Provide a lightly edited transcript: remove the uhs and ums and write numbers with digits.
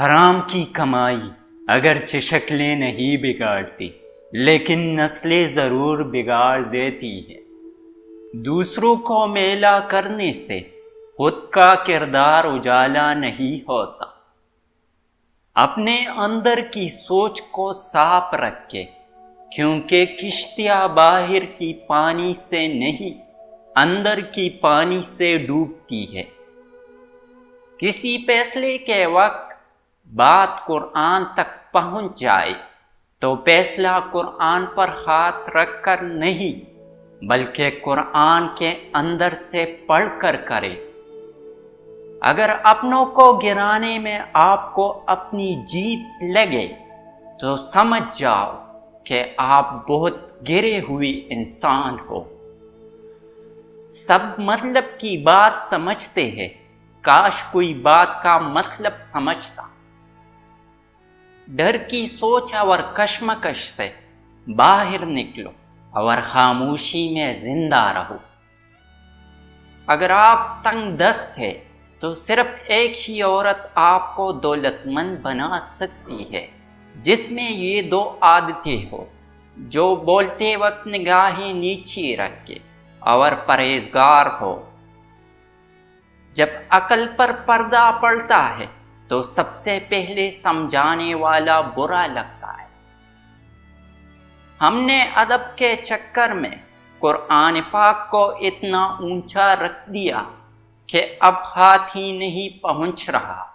حرام کی کمائی اگرچہ شکلیں نہیں بگاڑتی لیکن نسلیں ضرور بگاڑ دیتی ہے۔ دوسروں کو میلا کرنے سے خود کا کردار اجالا نہیں ہوتا۔ اپنے اندر کی سوچ کو صاف رکھے، کیونکہ کشتیاں باہر کی پانی سے نہیں اندر کی پانی سے ڈوبتی ہے۔ کسی فیصلے کے وقت بات قرآن تک پہنچ جائے تو فیصلہ قرآن پر ہاتھ رکھ کر نہیں بلکہ قرآن کے اندر سے پڑھ کر کرے۔ اگر اپنوں کو گرانے میں آپ کو اپنی جیت لگے تو سمجھ جاؤ کہ آپ بہت گرے ہوئے انسان ہو۔ سب مطلب کی بات سمجھتے ہیں، کاش کوئی بات کا مطلب سمجھتا۔ ڈر کی سوچ اور کشمکش سے باہر نکلو اور خاموشی میں زندہ رہو۔ اگر آپ تنگ دست ہیں تو صرف ایک ہی عورت آپ کو دولت مند بنا سکتی ہے جس میں یہ دو عادتیں ہو، جو بولتے وقت نگاہیں نیچی رکھے اور پرہیزگار ہو۔ جب عقل پر پردہ پڑتا ہے تو سب سے پہلے سمجھانے والا برا لگتا ہے۔ ہم نے ادب کے چکر میں قرآن پاک کو اتنا اونچا رکھ دیا کہ اب ہاتھ ہی نہیں پہنچ رہا۔